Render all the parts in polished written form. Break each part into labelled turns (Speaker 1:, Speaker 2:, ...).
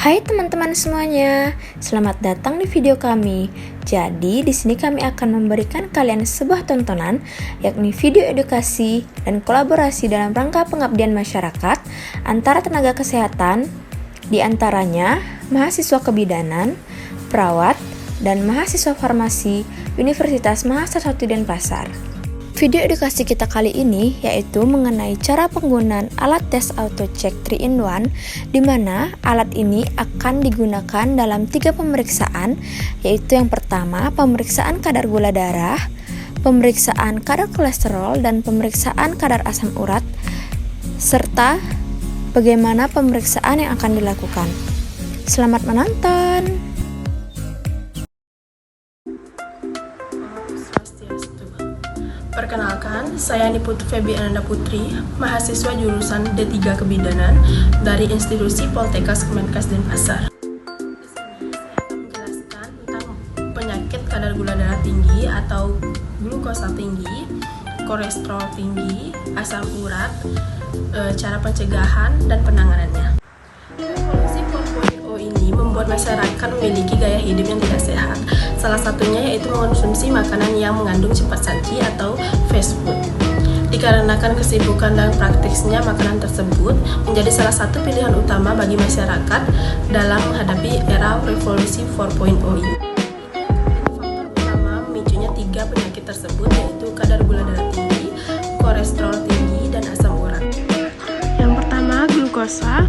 Speaker 1: Hai teman-teman semuanya, selamat datang di video kami. Jadi, di sini kami akan memberikan kalian sebuah tontonan, yakni video edukasi dan kolaborasi dalam rangka pengabdian masyarakat antara tenaga kesehatan, di antaranya mahasiswa kebidanan, perawat, dan mahasiswa farmasi Universitas Mahasiswa Denpasar. Video edukasi kita kali ini yaitu mengenai cara penggunaan alat tes auto check 3-in-1, di mana alat ini akan digunakan dalam 3 pemeriksaan, yaitu yang pertama pemeriksaan kadar gula darah, pemeriksaan kadar kolesterol, dan pemeriksaan kadar asam urat, serta bagaimana pemeriksaan yang akan dilakukan. Selamat menonton!
Speaker 2: Perkenalkan, saya Niputu Febi Ananda Putri, mahasiswa jurusan D3 Kebidanan dari Institusi Poltekkes Kemenkes Denpasar. Di sini saya akan menjelaskan tentang penyakit kadar gula darah tinggi atau glukosa tinggi, kolesterol tinggi, asam urat, cara pencegahan dan penanganannya. Revolusi 4.0 ini membuat masyarakat memiliki gaya hidup yang tidak sehat. Salah satunya yaitu mengonsumsi makanan yang mengandung cepat saji atau fast food. Dikarenakan kesibukan dan praktisnya makanan tersebut menjadi salah satu pilihan utama bagi masyarakat dalam menghadapi era revolusi 4.0 ini. Faktor utama memicunya 3 penyakit tersebut yaitu kadar gula darah tinggi, kolesterol tinggi, dan asam urat. Yang pertama, glukosa.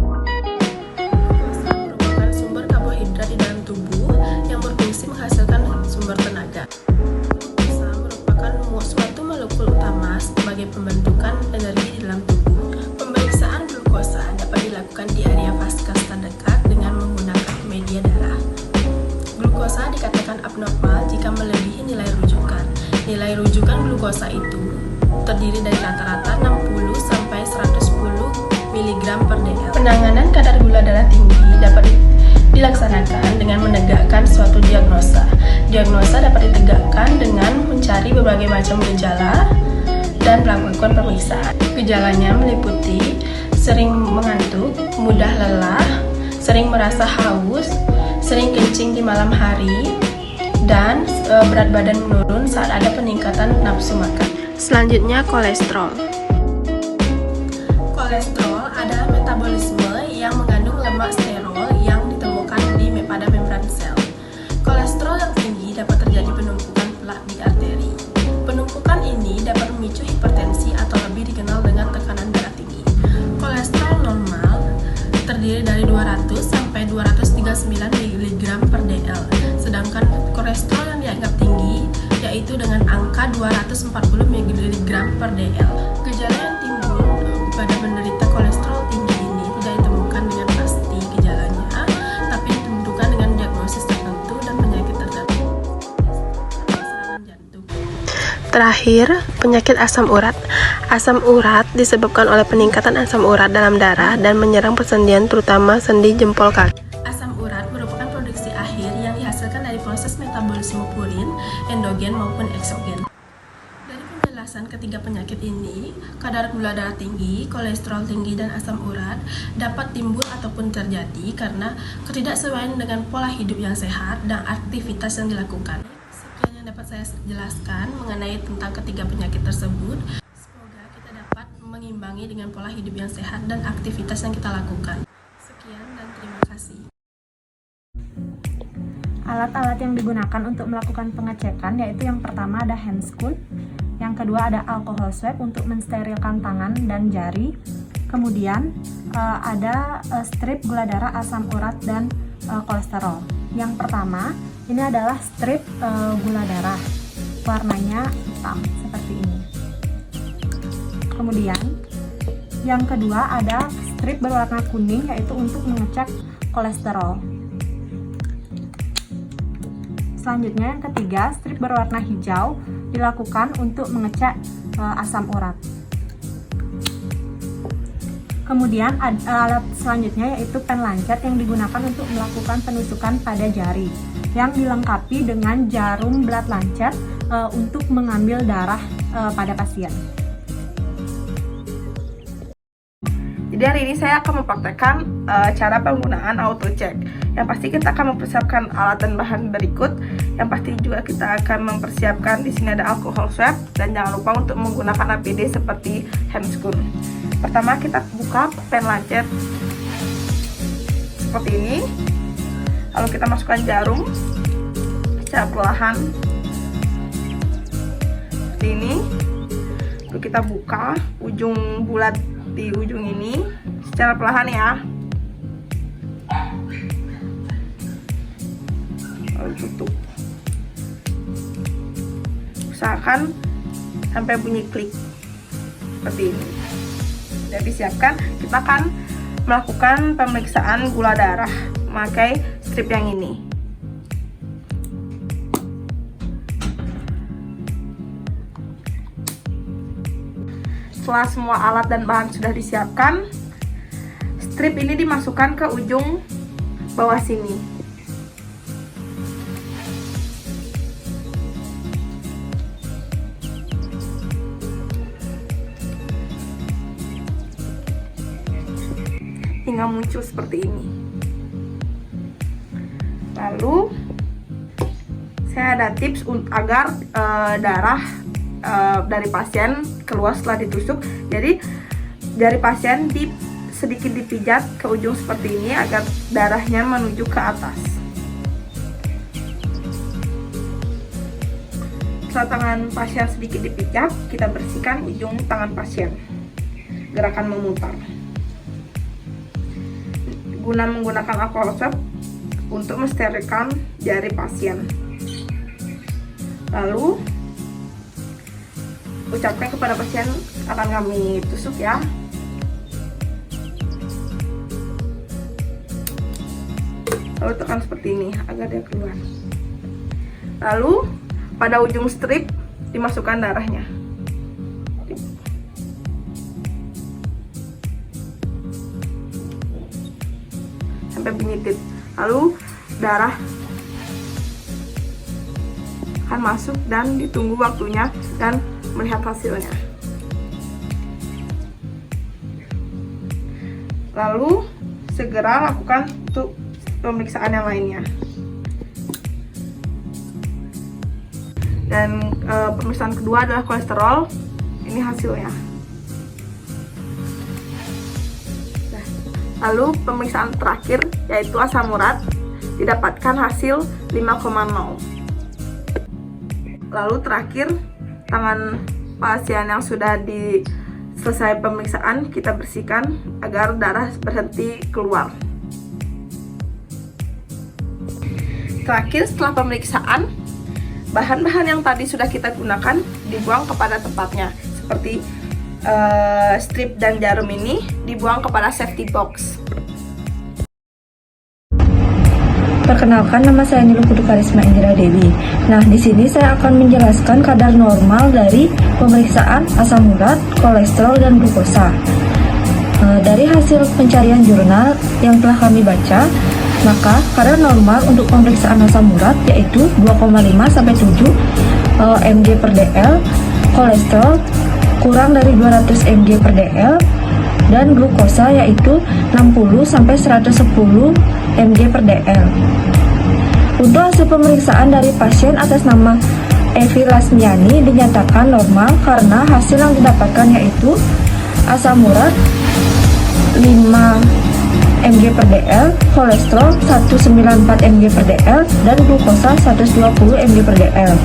Speaker 2: Sumber tenaga. Glukosa merupakan suatu molekul utama sebagai pembentukan energi di dalam tubuh. Pemeriksaan glukosa dapat dilakukan di area vaskas terdekat dengan menggunakan media darah. Glukosa dikatakan abnormal jika melebihi nilai rujukan. Nilai rujukan glukosa itu terdiri dari rata-rata 60 sampai 110 mg per dl. Penanganan kadar gula darah tinggi dapat dilaksanakan dengan menegakkan suatu diagnosa. Diagnosa dapat ditegakkan dengan mencari berbagai macam gejala dan melakukan pemeriksaan. Gejalanya meliputi sering mengantuk, mudah lelah, sering merasa haus, sering kencing di malam hari, dan berat badan menurun saat ada peningkatan nafsu makan. Selanjutnya, kolesterol. Kolesterol adalah metabolisme yang mengandung lemak sterol yang ditemukan pada membran sel. Kolesterol yang tinggi dapat terjadi penumpukan plak di arteri. Penumpukan ini dapat memicu hipertensi atau lebih dikenal dengan tekanan darah tinggi. Kolesterol normal terdiri dari 200 sampai 239 mg per dl, sedangkan kolesterol yang dianggap tinggi yaitu dengan angka 240 mg per dl. Gejala yang timbul pada penderita kolesterol tinggi ini tidak ditemukan dengan pasti gejalanya, tapi ditentukan dengan diagnosis tertentu dan penyakit tertentu. Terakhir, penyakit asam urat. Asam urat disebabkan oleh peningkatan asam urat dalam darah dan menyerang persendian, terutama sendi jempol kaki. Asam urat merupakan produksi akhir yang dihasilkan dari proses metabolisme purin, endogen maupun eksogen. Dari penjelasan ketiga penyakit ini, kadar gula darah tinggi, kolesterol tinggi, dan asam urat dapat timbul ataupun terjadi karena ketidaksesuaian dengan pola hidup yang sehat dan aktivitas yang dilakukan. Sekian yang dapat saya jelaskan mengenai tentang ketiga penyakit tersebut. Semoga kita dapat mengimbangi dengan pola hidup yang sehat dan aktivitas yang kita lakukan. Sekian dan terima kasih.
Speaker 3: Alat-alat yang digunakan untuk melakukan pengecekan yaitu yang pertama ada hand scoop, yang kedua ada alcohol swab untuk mensterilkan tangan dan jari, kemudian ada strip gula darah, asam urat, dan kolesterol. Yang pertama ini adalah strip gula darah, warnanya hitam seperti ini. Kemudian yang kedua ada strip berwarna kuning yaitu untuk mengecek kolesterol. Selanjutnya yang ketiga, strip berwarna hijau dilakukan untuk mengecek asam urat. Kemudian alat selanjutnya yaitu pen lancet yang digunakan untuk melakukan penusukan pada jari, yang dilengkapi dengan jarum blood lancet untuk mengambil darah pada pasien.
Speaker 2: Jadi Jadi hari ini saya akan mempraktekkan cara penggunaan auto check. Yang pasti kita akan mempersiapkan alat dan bahan berikut. Yang pasti juga kita akan mempersiapkan di sini ada alcohol swab dan jangan lupa untuk menggunakan APD seperti handscoon. Pertama kita buka pen lancet seperti ini. Lalu kita masukkan jarum secara perlahan seperti ini. Lalu kita buka ujung bulat di ujung ini secara perlahan ya. Lalu tutup. Usahakan sampai bunyi klik seperti ini. Jadi siapkan, kita akan melakukan pemeriksaan gula darah memakai strip yang ini. Setelah semua alat dan bahan sudah disiapkan, strip ini dimasukkan ke ujung bawah sini. Hingga muncul seperti ini. Lalu saya ada tips agar darah dari pasien keluar setelah ditusuk. Jadi dari pasien sedikit dipijat ke ujung seperti ini agar darahnya menuju ke atas. Setelah tangan pasien sedikit dipijat, kita bersihkan ujung tangan pasien. Gerakan memutar. Guna menggunakan alcohol swab untuk mensterilkan jari pasien. Lalu ucapkan kepada pasien akan kami tusuk ya. Lalu tekan seperti ini agar dia keluar. Lalu pada ujung strip dimasukkan darahnya. Sampai bunyi tit. Lalu darah akan masuk dan ditunggu waktunya dan melihat hasilnya. Lalu segera lakukan untuk pemeriksaan yang lainnya. Dan pemeriksaan kedua adalah kolesterol. Ini hasilnya. Nah, lalu pemeriksaan terakhir yaitu asam urat didapatkan hasil 5,0. Lalu terakhir tangan pasien yang sudah selesai pemeriksaan kita bersihkan agar darah berhenti keluar. Terakhir setelah pemeriksaan, bahan-bahan yang tadi sudah kita gunakan dibuang kepada tempatnya, seperti strip dan jarum ini dibuang kepada safety box.
Speaker 4: Perkenalkan, nama saya Nilu Kudu Karisma Indira Dewi. Nah, di sini saya akan menjelaskan kadar normal dari pemeriksaan asam urat, kolesterol, dan glukosa. Dari hasil pencarian jurnal yang telah kami baca, maka kadar normal untuk pemeriksaan asam urat yaitu 2,5 sampai 7 mg per dl, kolesterol kurang dari 200 mg per dl, dan glukosa yaitu 60 sampai 110 mg per dl. Untuk hasil pemeriksaan dari pasien atas nama Evi Lasmiani dinyatakan normal karena hasil yang didapatkan yaitu asam urat 5 mg per dl, kolesterol 194 mg per dl, dan glukosa 120 mg per dl.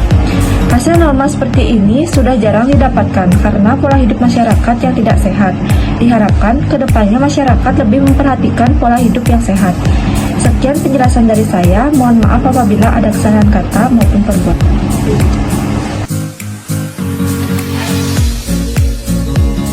Speaker 4: Hasil normal seperti ini sudah jarang didapatkan karena pola hidup masyarakat yang tidak sehat. Diharapkan kedepannya masyarakat lebih memperhatikan pola hidup yang sehat. Sekian penjelasan dari saya, mohon maaf apabila ada kesalahan kata maupun perbuatan.